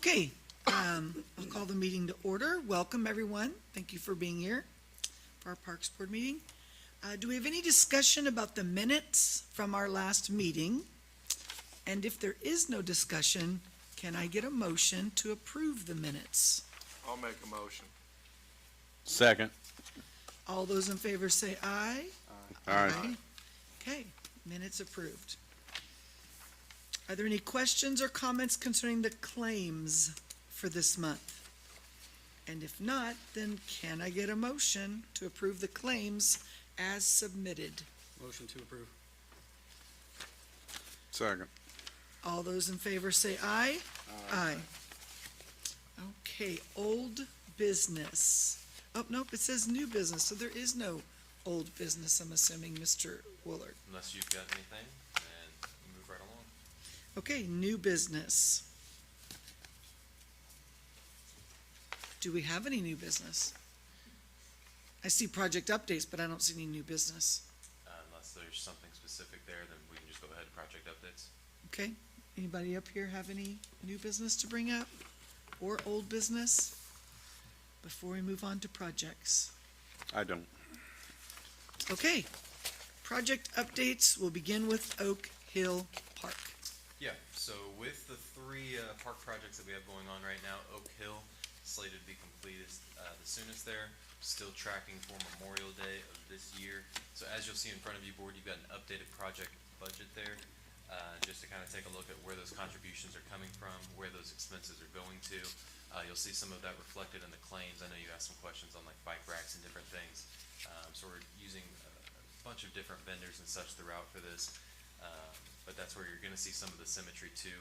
Okay, I'll call the meeting to order. Welcome, everyone. Thank you for being here for our Parks Board meeting. Do we have any discussion about the minutes from our last meeting? And if there is no discussion, can I get a motion to approve the minutes? I'll make a motion. Second. All those in favor say aye. Aye. Okay, minutes approved. Are there any questions or comments concerning the claims for this month? And if not, then can I get a motion to approve the claims as submitted? Motion to approve. Second. All those in favor say aye. Aye. Okay, old business. Oh, nope, it says new business, so there is no old business, I'm assuming, Mr. Woolard. Unless you've got anything, then move right along. Okay, new business. Do we have any new business? I see project updates, but I don't see any new business. Unless there's something specific there, then we can just go ahead and project updates. Okay, anybody up here have any new business to bring up or old business before we move on to projects? I don't. Okay, project updates. We'll begin with Oak Hill Park. Yeah, so with the three park projects that we have going on right now, Oak Hill slated to be completed the soonest there, still tracking for Memorial Day of this year. So as you'll see in front of you, board, you've got an updated project budget there, just to kind of take a look at where those contributions are coming from, where those expenses are going to. You'll see some of that reflected in the claims. I know you asked some questions on like bike racks and different things. So we're using a bunch of different vendors and such throughout for this. But that's where you're gonna see some of the symmetry too,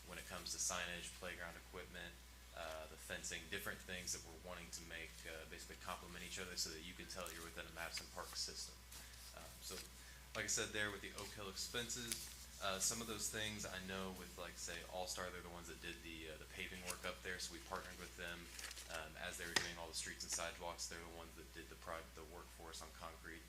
when it comes to signage, playground equipment, the fencing, different things that we're wanting to make basically complement each other so that you can tell you're within a Madison Park system. So like I said there with the Oak Hill expenses, some of those things I know with like say All-Star, they're the ones that did the paving work up there, so we partnered with them as they were doing all the streets and sidewalks. They're the ones that did the work for us on concrete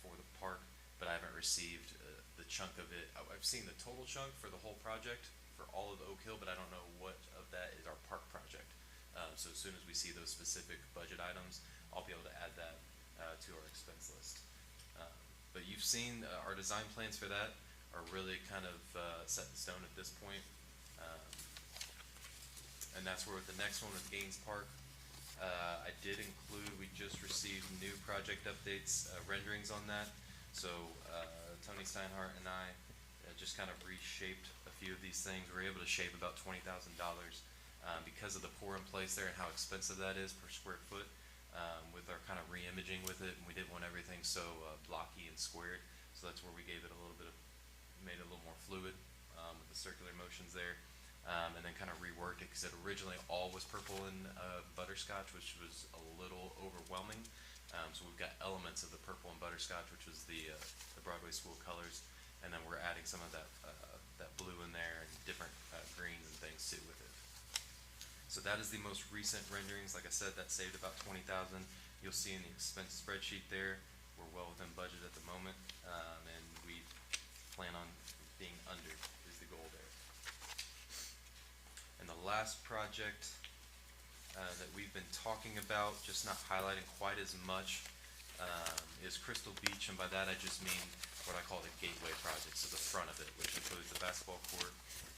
for the park, but I haven't received the chunk of it. I've seen the total chunk for the whole project for all of Oak Hill, but I don't know what of that is our park project. So as soon as we see those specific budget items, I'll be able to add that to our expense list. But you've seen our design plans for that are really kind of set in stone at this point. And that's where with the next one with Gaines Park, I did include, we just received new project updates, renderings on that. So Tony Steinhardt and I just kind of reshaped a few of these things. We were able to shape about $20,000 because of the pour in place there and how expensive that is per square foot with our kind of re-imaging with it. And we didn't want everything so blocky and squared. So that's where we gave it a little bit of, made it a little more fluid with the circular motions there. And then kind of reworked it because it originally all was purple and butterscotch, which was a little overwhelming. So we've got elements of the purple and butterscotch, which was the Broadway school colors, and then we're adding some of that that blue in there and different greens and things too with it. So that is the most recent renderings. Like I said, that saved about $20,000. You'll see in the expense spreadsheet there, we're well within budget at the moment, and we plan on being under is the goal there. And the last project that we've been talking about, just not highlighting quite as much, is Crystal Beach, and by that I just mean what I call the gateway project, so the front of it, which includes the basketball court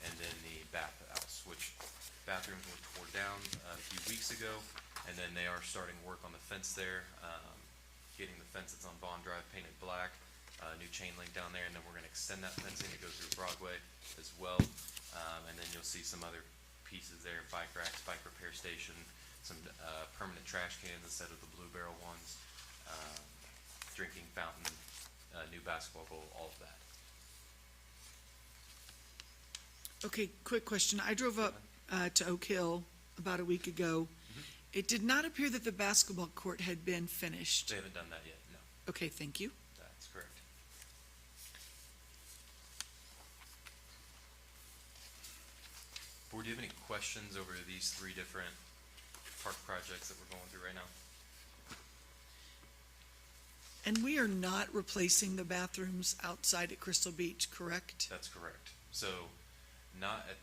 and then the bathhouse, which bathrooms were torn down a few weeks ago, and then they are starting work on the fence there, getting the fence that's on Bond Drive painted black, new chain link down there, and then we're going to extend that fencing to go through Broadway as well, and then you'll see some other pieces there, bike racks, bike repair station, some permanent trash cans instead of the blue barrel ones, drinking fountain, new basketball goal, all of that. Okay, quick question. I drove up to Oak Hill about a week ago. It did not appear that the basketball court had been finished. They haven't done that yet, no. Okay, thank you. That's correct. Board, do you have any questions over these three different park projects that we're going through right now? And we are not replacing the bathrooms outside at Crystal Beach, correct? That's correct. So not at,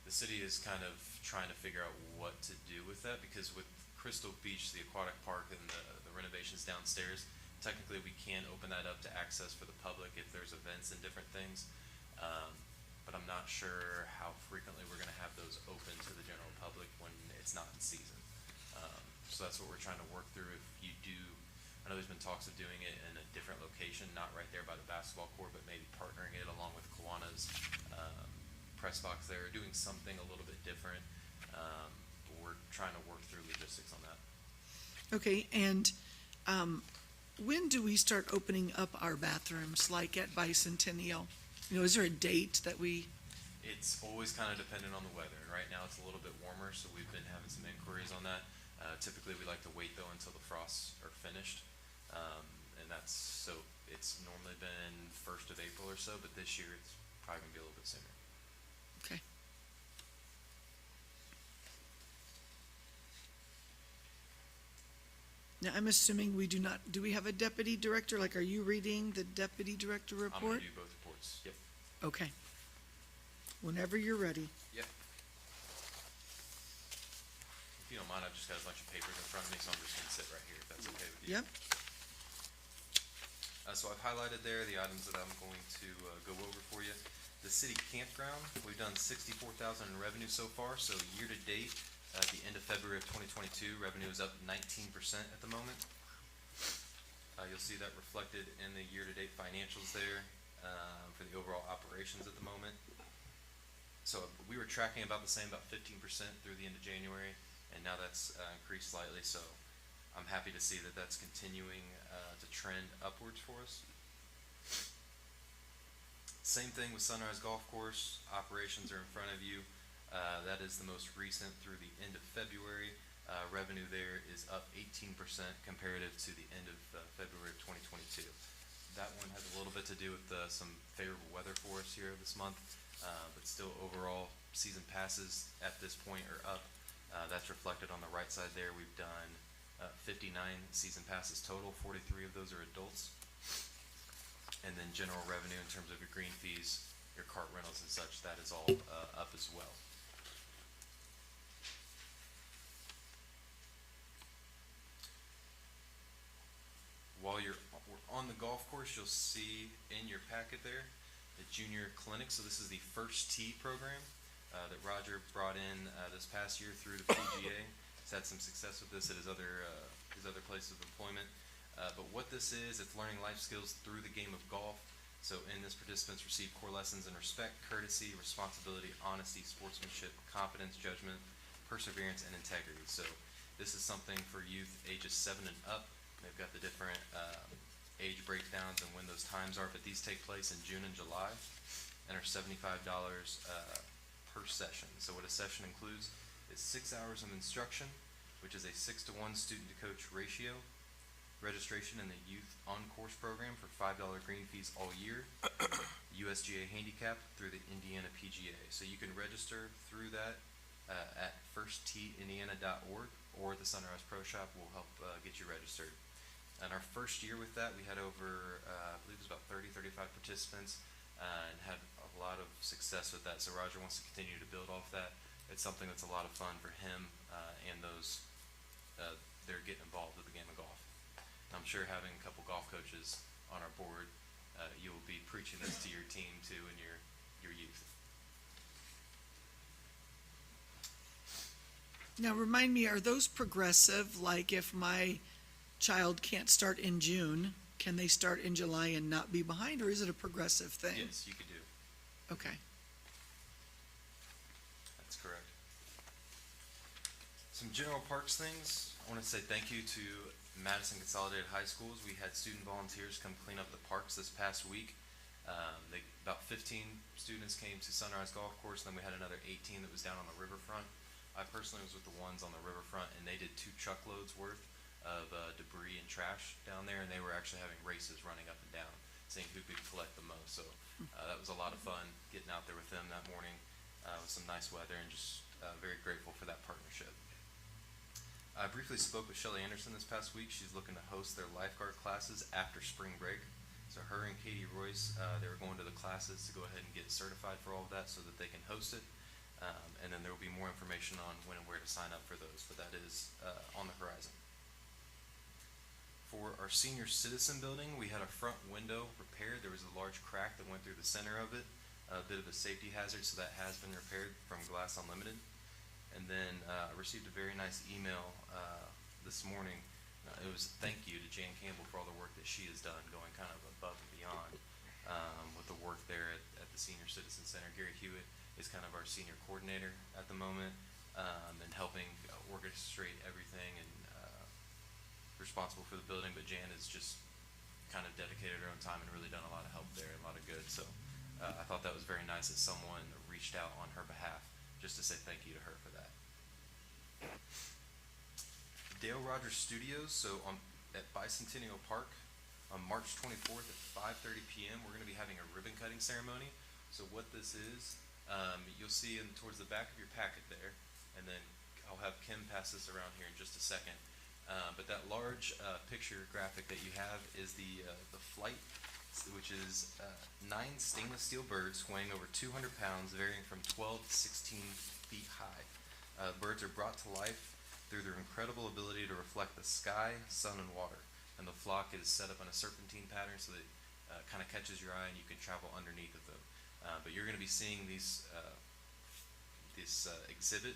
the city is kind of trying to figure out what to do with that, because with Crystal Beach, the aquatic park and the renovations downstairs, technically we can open that up to access for the public if there's events and different things. But I'm not sure how frequently we're gonna have those open to the general public when it's not in season. So that's what we're trying to work through. If you do, I know there's been talks of doing it in a different location, not right there by the basketball court, but maybe partnering it along with Kiwanis, press box there, doing something a little bit different. But we're trying to work through logistics on that. Okay, and when do we start opening up our bathrooms, like at Bicentennial? You know, is there a date that we, It's always kind of dependent on the weather, and right now it's a little bit warmer, so we've been having some inquiries on that. Typically, we like to wait though until the frosts are finished, and that's, so it's normally been 1st of April or so, but this year it's probably gonna be a little bit sooner. okay. Now, I'm assuming we do not, do we have a deputy director? Like, are you reading the deputy director I'm report? gonna do both reports, yep. Okay. Whenever you're ready. Yep. If you don't mind, I've just got a bunch of papers in front of me, so I'm just gonna sit right here, if that's okay with you. Yep, So I've highlighted there the items that I'm going to go over for you. The city campground, we've done 64,000 in revenue so far, so year to date, at the end of February of 2022, revenue is up 19% at the moment. You'll see that reflected in the year-to-date financials there for the overall operations at the moment. So we were tracking about the same, about 15% through the end of January, and now that's increased slightly, so I'm happy to see that that's continuing to trend upwards for us. Same thing with Sunrise Golf Course, operations are in front of you. That is the most recent through the end of February. Revenue there is up 18% comparative to the end of February of 2022. That one has a little bit to do with some favorable weather for us here this month, but still overall season passes at this point are up. That's reflected on the right side there. We've done 59 season passes total, 43 of those are adults. And then general revenue in terms of your green fees, your cart rentals and such, that is all up as well. While we're on the golf course, you'll see in your packet there the junior clinic. So this is the first tee program that Roger brought in this past year through the PGA. He's had some success with this at his other places of employment. But what this is, it's learning life skills through the game of golf. So in this, participants receive core lessons in respect, courtesy, responsibility, honesty, sportsmanship, confidence, judgment, perseverance, and integrity. So this is something for youth ages 7 and up. They've got the different age breakdowns and when those times are, but these take place in June and July and are $75 per session. So what a session includes is 6 hours of instruction, which is a 6-to-1 student to coach ratio, registration in the youth on-course program for $5 green fees all year, USGA handicap through the Indiana PGA. So you can register through that at firstteeindiana.org, or the Sunrise Pro Shop will help get you registered. And our first year with that, we had over, I believe it was about 35 participants, and had a lot of success with that. So Roger wants to continue to build off that. It's something that's a lot of fun for him and those that are getting involved with the game of golf. I'm sure having a couple golf coaches on our board, you will be preaching this to your team too and your youth. now remind me, are those progressive? Like if my child can't start in June, can they start in July and not be behind, or is it a progressive thing? Yes, you could do. Okay, That's correct. Some general parks things. I want to say thank you to Madison Consolidated High Schools. We had student volunteers come clean up the parks this past week. About 15 students came to Sunrise Golf Course, and then we had another 18 that was down on the riverfront. I personally was with the ones on the riverfront, and they did 2 truckloads worth of debris and trash down there, and they were actually having races running up and down, seeing who could collect the most. So that was a lot of fun getting out there with them that morning with some nice weather, and just very grateful for that partnership. I briefly spoke with Shelly Anderson this past week. She's looking to host their lifeguard classes after spring break. So her and Katie Royce, they were going to the classes to go ahead and get certified for all of that so that they can host it. And then there will be more information on when and where to sign up for those, but that is on the horizon. For our senior citizen building, we had a front window repaired. There was a large crack that went through the center of it, a bit of a safety hazard, so that has been repaired from Glass Unlimited. And then I received a very nice email this morning. It was thank you to Jan Campbell for all the work that she has done, going kind of above and beyond with the work there at the Senior Citizen Center. Gary Hewitt is kind of our senior coordinator at the moment, and helping orchestrate everything and responsible for the building. But Jan has just kind of dedicated her own time and really done a lot of help there and a lot of good. So I thought that was very nice that someone reached out on her behalf just to say thank you to her for that. Dale Rogers Studios, so at Bicentennial Park on March 24th at 5:30 p.m. we're going to be having a ribbon cutting ceremony. So what this is, you'll see towards the back of your packet there, and then I'll have Kim pass this around here in just a second. But that large picture graphic that you have is the flight, which is 9 stainless steel birds weighing over 200 pounds, varying from 12 to 16 feet high. Birds are brought to life through their incredible ability to reflect the sky, sun, and water. And the flock is set up in a serpentine pattern so that it kind of catches your eye and you can travel underneath of them. But you're going to be seeing this exhibit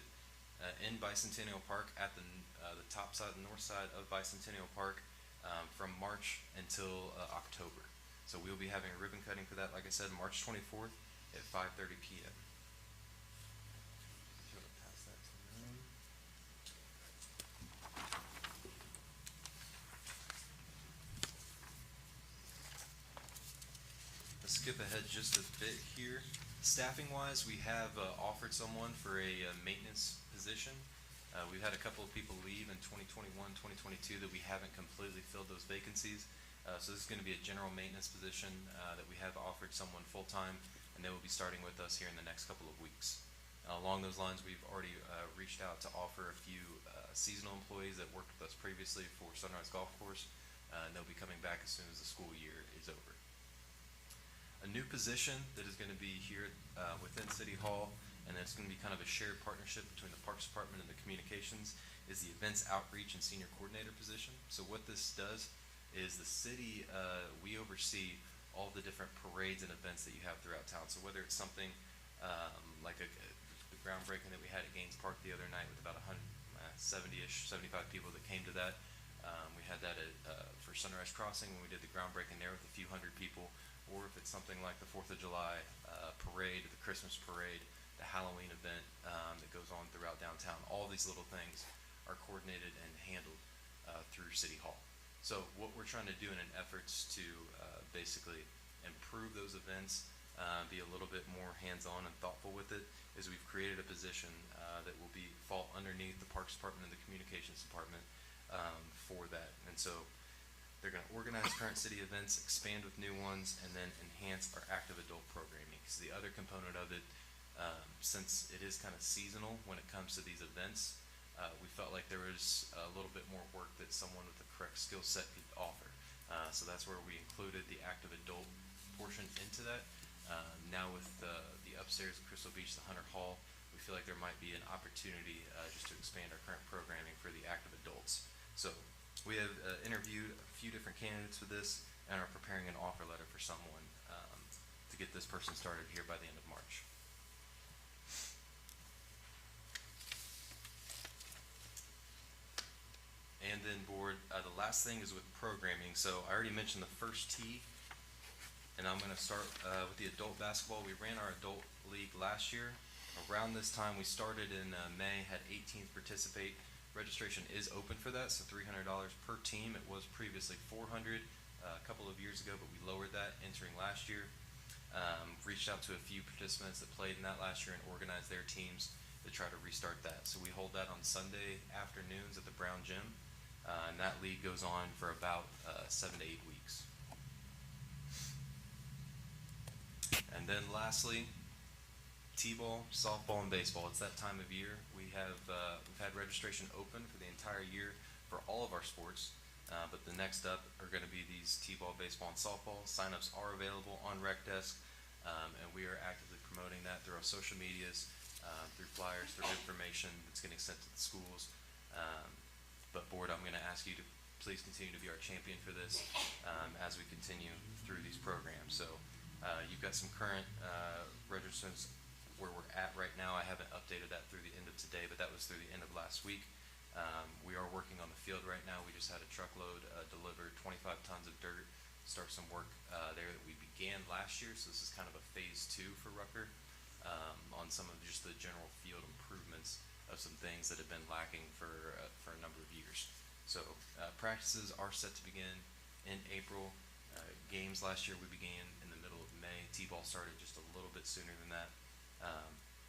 in Bicentennial Park at the top side, the north side of Bicentennial Park, from March until October. So we'll be having a ribbon cutting for that, like I said, March 24th at 5:30 p.m. If you want to pass that to me. Let's skip ahead just a bit here. Staffing wise, we have offered someone for a maintenance position. We've had a couple of people leave in 2021, 2022 that we haven't completely filled those vacancies. So this is going to be a general maintenance position that we have offered someone full-time, and they will be starting with us here in the next couple of weeks. Along those lines, we've already reached out to offer a few seasonal employees that worked with us previously for Sunrise Golf Course, and they'll be coming back as soon as the school year is over. A new position that is going to be here within City Hall, and it's going to be kind of a shared partnership between the Parks Department and the Communications, is the Events Outreach and Senior Coordinator position. So what this does is the city, we oversee all the different parades and events that you have throughout town. So whether it's something like the groundbreaking that we had at Gaines Park the other night with about 170-ish, 75 people that came to that. We had that for Sunrise Crossing when we did the groundbreaking there with a few hundred people. Or if it's something like the 4th of July parade, the Christmas parade, the Halloween event that goes on throughout downtown. All these little things are coordinated and handled through City Hall. So what we're trying to do in an efforts to basically improve those events, be a little bit more hands-on and thoughtful with it, is we've created a position that will fall underneath the Parks Department and the Communications Department for that. And so they're going to organize current city events, expand with new ones, and then enhance our active adult programming. Because the other component of it, since it is kind of seasonal when it comes to these events, we felt like there was a little bit more work that someone with the correct skill set could offer. So that's where we included the active adult portion into that. Now with the upstairs at Crystal Beach, the Hunter Hall, we feel like there might be an opportunity just to expand our current programming for the active adults. So we have interviewed a few different candidates for this and are preparing an offer letter for someone to get this person started here by the end of March. And then board, the last thing is with programming. So I already mentioned the first tee, and I'm going to start with the adult basketball. We ran our adult league last year. Around this time, we started in May, had 18 participate. Registration is open for that, so $300 per team. It was previously $400 a couple of years ago, but we lowered that entering last year. Reached out to a few participants that played in that last year and organized their teams to try to restart that. So we hold that on Sunday afternoons at the Brown Gym, and that league goes on for about 7 to 8 weeks. And then lastly, T-ball, softball, and baseball. It's that time of year. We've had registration open for the entire year for all of our sports, but the next up are going to be these T-ball, baseball, and softball. Sign-ups are available on Rec Desk, and we are actively promoting that through our social medias through flyers, through information that's getting sent to the schools. But board, I'm gonna ask you to please continue to be our champion for this, as we continue through these programs. So, you've got some current, registrants where we're at right now. I haven't updated that through the end of today, but that was through the end of last week. We are working on the field right now. We just had a truckload, delivered 25 tons of dirt, start some work, there that we began last year. So this is kind of a phase 2 for Rucker, on some of just the general field improvements of some things that have been lacking for a number of years. So, practices are set to begin in April. Games last year we began in the middle of May. T-ball started just a little bit sooner than that.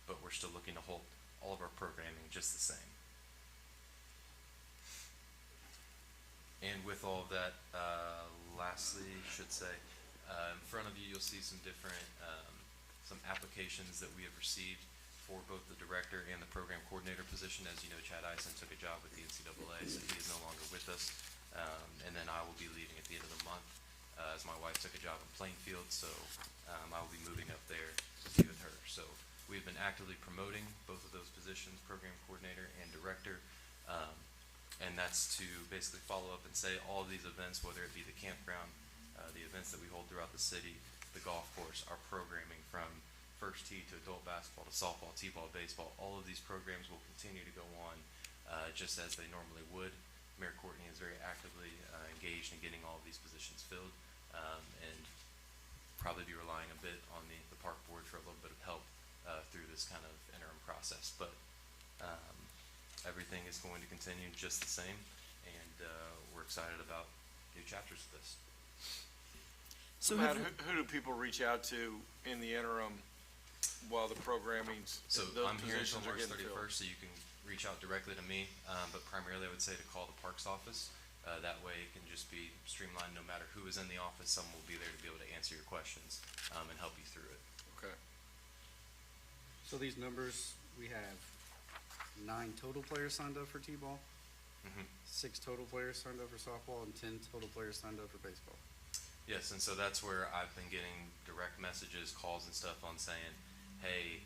But we're still looking to hold all of our programming just the same. And with all of that, lastly, should say, in front of you, you'll see some different, some applications that we have received for both the director and the program coordinator position. As you know, Chad Eisen took a job with the NCAA, so he is no longer with us. And then I will be leaving at the end of the month, as my wife took a job in Plainfield, so I will be moving up there to be with her. So we've been actively promoting both of those positions, program coordinator and director. And that's to basically follow up and say all of these events, whether it be the campground, the events that we hold throughout the city, the golf course, our programming from first tee to adult basketball to softball, t-ball, baseball, all of these programs will continue to go on just as they normally would. Mayor Courtney is very actively engaged in getting all of these positions filled, and probably be relying a bit on the park board for a little bit of help through this kind of interim process. But everything is going to continue just the same, and we're excited about new chapters of this. So Matt, have, who do people reach out to in the interim while the programming's, So those I'm here until positions are March getting filled? 31st, so you can reach out directly to me, but primarily I would say to call the Parks office. That way it can just be streamlined. No matter who is in the office, someone will be there to be able to answer your questions and help you through it. Okay. So these numbers, we have 9 total players signed up for T-ball, Mhm. 6 total players signed up for softball, and 10 total players signed up for baseball. Yes, and so that's where I've been getting direct messages, calls and stuff on saying, hey,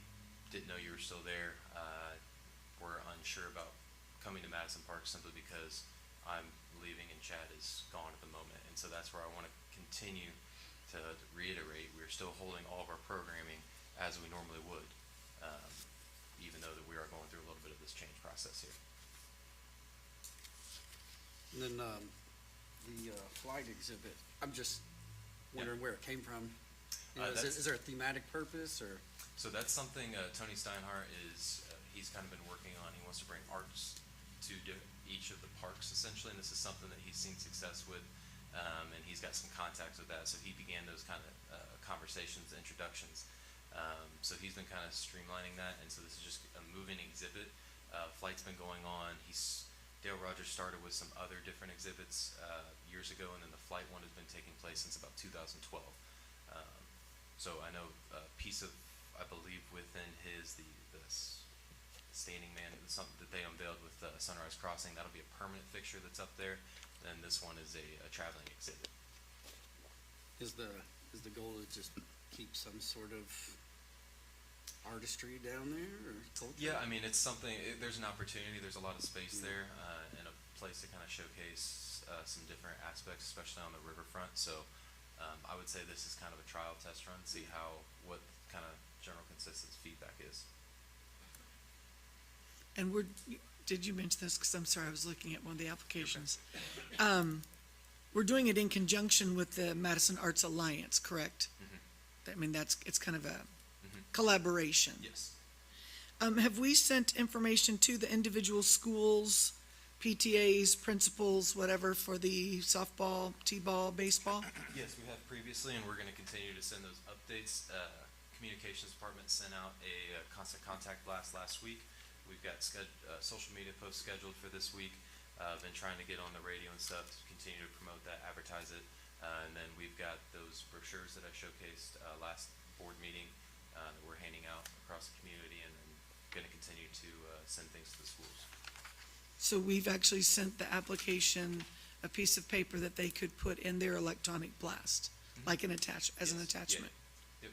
didn't know you were still there. We're unsure about coming to Madison Park simply because I'm leaving and Chad is gone at the moment. And so that's where I want to continue to reiterate, we're still holding all of our programming as we normally would, even though that we are going through a little bit of this change process here. And then the flight exhibit, I'm just wondering where it came from. You know, That's- is there a thematic purpose, or? So that's something Tony Steinhardt is, he's kind of been working on. He wants to bring arts to each of the parks essentially, and this is something that he's seen success with, and he's got some contacts with that. So he began those kind of conversations, introductions. So he's been kind of streamlining that, and so this is just a moving exhibit. Flight's been going on. Dale Rogers started with some other different exhibits years ago, and then the flight one has been taking place since about 2012. So I know a piece of, I believe within the standing man, something that they unveiled with Sunrise Crossing, that'll be a permanent fixture that's up there. Then this one is a traveling exhibit. Is the goal to just keep some sort of artistry down there, or culture? Yeah, I mean, it's something, there's an opportunity, there's a lot of space there, and a place to kind of showcase some different aspects, especially on the riverfront. So I would say this is kind of a trial test run, see what kind of general consensus feedback is. and did you mention this? Because I'm sorry, I was looking at one of the applications. We're doing it in conjunction with the Madison Arts Alliance, correct? I mean, it's kind of a collaboration. Yes. Have we sent information to the individual schools, PTAs, principals, whatever, for the softball, t-ball, baseball? Yes, we have previously, and we're going to continue to send those updates. Communications Department sent out a constant contact blast last week. We've got social media posts scheduled for this week. Been trying to get on the radio and stuff to continue to promote that, advertise it. And then we've got those brochures that I showcased last board meeting that we're handing out across the community, and then going to continue to send things to the schools. So we've actually sent the application a piece of paper that they could put in their electronic blast, like an Yes. attachment. Yeah. Yep.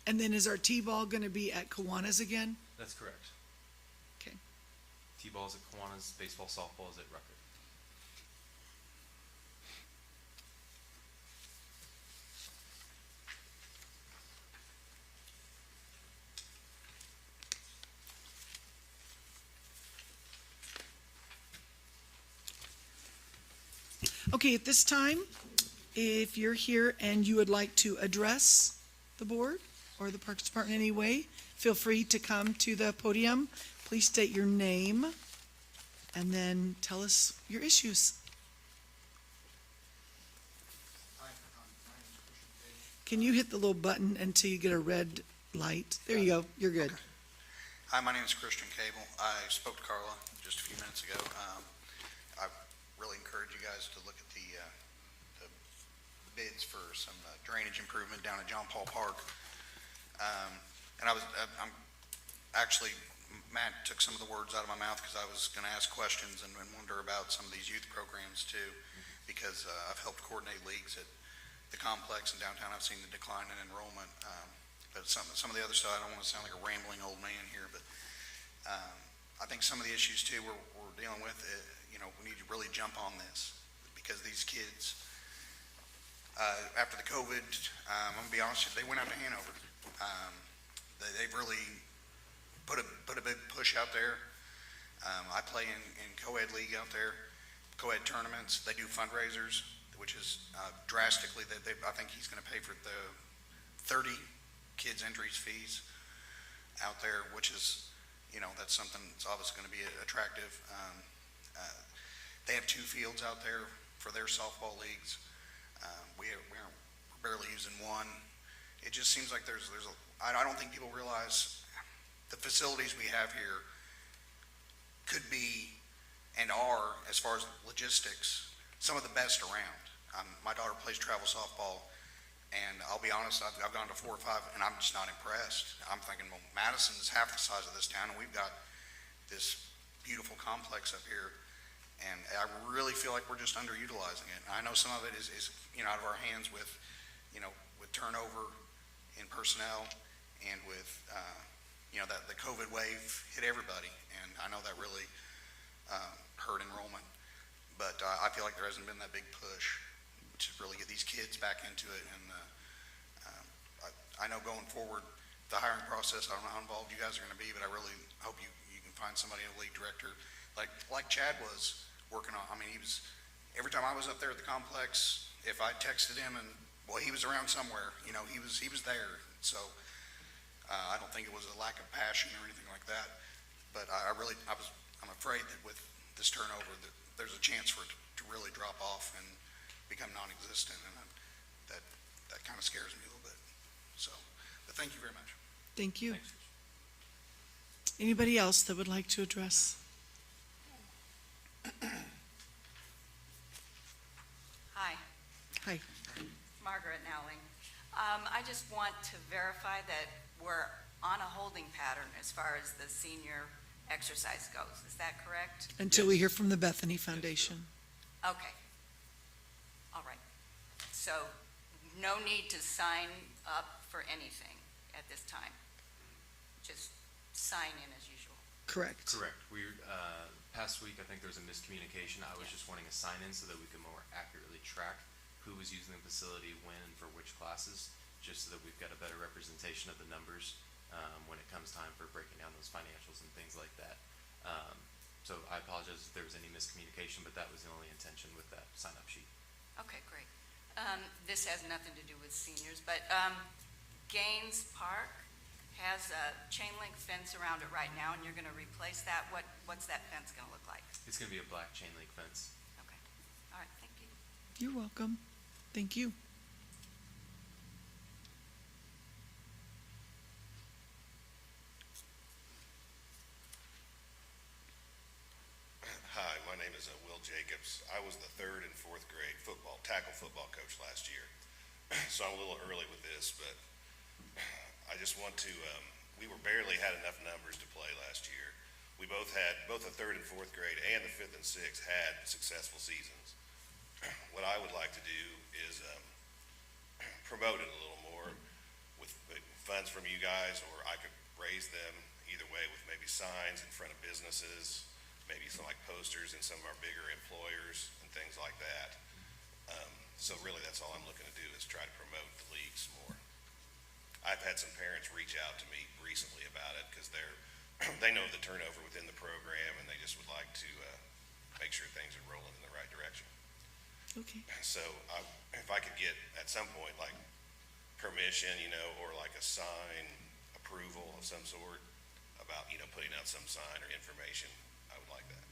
And then is our t-ball gonna be at Kiwanis again? That's correct. Okay. T-ball's at Kiwanis, baseball, softball is at Rucker. Okay, at this time, if you're here and you would like to address the board or the Parks Department in any way, feel free to come to the podium. Please state your name and then tell us your issues. Can you hit the little button until you get a red light? There you go, you're good. Hi, my name is Christian Cable. I spoke to Carla just a few minutes ago. I really encourage you guys to look at the bids for some drainage improvement down at John Paul Park. And I'm actually, Matt took some of the words out of my mouth because I was going to ask questions and wonder about some of these youth programs too, because I've helped coordinate leagues at the complex in downtown. I've seen the decline in enrollment. But some of the other stuff, I don't want to sound like a rambling old man here, but I think some of the issues too we're dealing with, we need to really jump on this because these kids, after the COVID, I'm going to be honest with you, they went out to Hanover. They've really put a big push out there. I play in co-ed league out there, co-ed tournaments. They do fundraisers, which is drastically, I think he's going to pay for the 30 kids' entries fees out there, which is, that's something that's obviously going to be attractive. They have 2 fields out there for their softball leagues. We're barely using one. It just seems like I don't think people realize the facilities we have here could be and are, as far as logistics, some of the best around. My daughter plays travel softball, and I'll be honest, I've gone to 4 or 5, and I'm just not impressed. I'm thinking, well, Madison is half the size of this town, and we've got this beautiful complex up here, and I really feel like we're just underutilizing it. I know some of it is out of our hands with turnover in personnel and with, that the COVID wave hit everybody, and I know that really hurt enrollment. But I feel like there hasn't been that big push to really get these kids back into it. And I know going forward, the hiring process, I don't know how involved you guys are going to be, but I really hope you can find somebody, a league director, like Chad was working on. I mean, every time I was up there at the complex, if I texted him and, well, he was around somewhere, he was there. So I don't think it was a lack of passion or anything like that. But I'm afraid that with this turnover, that there's a chance for it to really drop off and become non-existent, and that kind of scares me a little bit. So, but thank you very much. Thank you. Thanks. Anybody else that would like to address? Hi, Hi. Margaret Nowling. I just want to verify that we're on a holding pattern as far as the senior exercise goes. Is that correct? Until we hear from the Bethany Foundation. Okay. All right. So no need to sign up for anything at this time. Just sign in as usual. Correct. Correct. Past week, I think there was a miscommunication. I was just wanting a sign-in so that we could more accurately track who was using the facility, when, and for which classes, just so that we've got a better representation of the numbers when it comes time for breaking down those financials and things like that. So I apologize if there was any miscommunication, but that was the only intention with that sign-up sheet. Okay, great. This has nothing to do with seniors, but Gaines Park has a chain link fence around it right now, and you're going to replace that. What's that fence going to look like? It's going to be a black chain link fence. Okay. All right, thank you. You're welcome. Thank you. Hi, my name is Will Jacobs. I was the 3rd and 4th grade tackle football coach last year. So I'm a little early with this, but I just want to, we barely had enough numbers to play last year. We both the 3rd and 4th grade and the 5th and 6th had successful seasons. What I would like to do is promote it a little more with funds from you guys, or I could raise them either way with maybe signs in front of businesses, maybe some like posters in some of our bigger employers and things like that. So really, that's all I'm looking to do is try to promote the leagues more. I've had some parents reach out to me recently about it because they know the turnover within the program and they just would like to make sure things are rolling in the right direction. Okay. So if I could get at some point like permission, or like a sign approval of some sort about, putting out some sign or information, I would like that.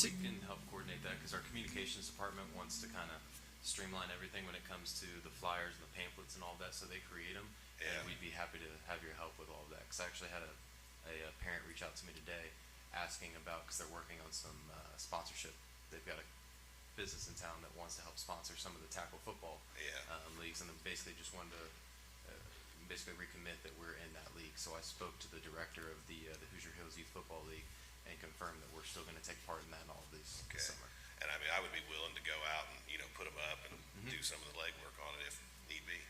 We can help coordinate that because our communications department wants to kind of streamline everything when it comes to the flyers and the pamphlets and all that, so they create them. Yeah. And we'd be happy to have your help with all of that, because I actually had a parent reach out to me today asking about, because they're working on some sponsorship. They've got a business in town that wants to help sponsor some of the tackle football leagues, and they basically just wanted to basically recommit that we're in that league. So I spoke to the director of the Hoosier Hills Youth Football League and confirmed that we're still going to take part in that in all of these Okay. this summer. And I mean, I would be willing to go out and, put them up and do some of the legwork on it if need be.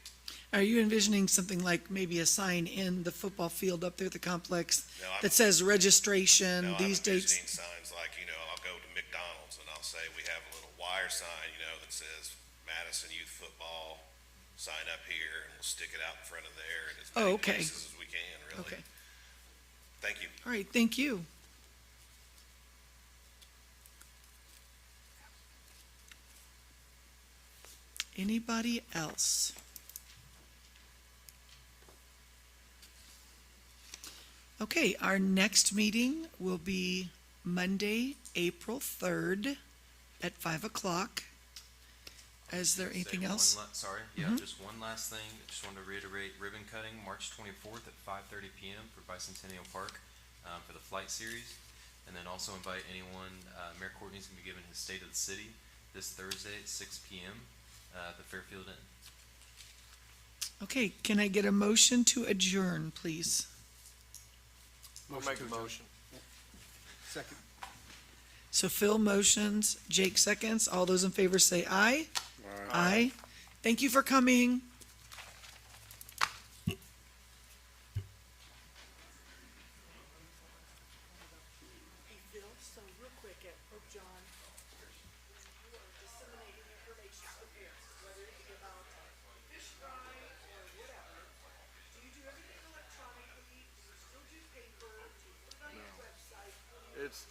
Are you envisioning something like maybe a sign in the football field up there at the complex No, that says registration, No, I'm these dates? envisioning signs like, I'll go to McDonald's and I'll say, we have a little wire sign, that says Madison Youth Football, sign up here, and we'll stick it out in front of there in as Oh, many okay. places as we can, really. Okay. Thank you. All right, thank you. Anybody else? Okay, our next meeting will be Monday, April 3rd at 5 o'clock. Is there Say anything one else? Sorry, just one last thing. I just wanted to reiterate ribbon cutting, March 24th at 5:30 p.m. for Bicentennial Park for the flight series. And then also invite anyone, Mayor Courtney's going to be giving his State of the City this Thursday at 6 p.m. At the Fairfield Inn. Okay, can I get a motion to adjourn, please? I'll make a motion. Second. So Phil motions, Jake seconds. All those in favor say aye. Aye. Thank you for coming. Hey, Phil, so real quick at Pope John, you are disseminating information to the parents, whether it be about fish fry or whatever. Do you do everything electronically? Do you still do paper? Do you put it on your website? It's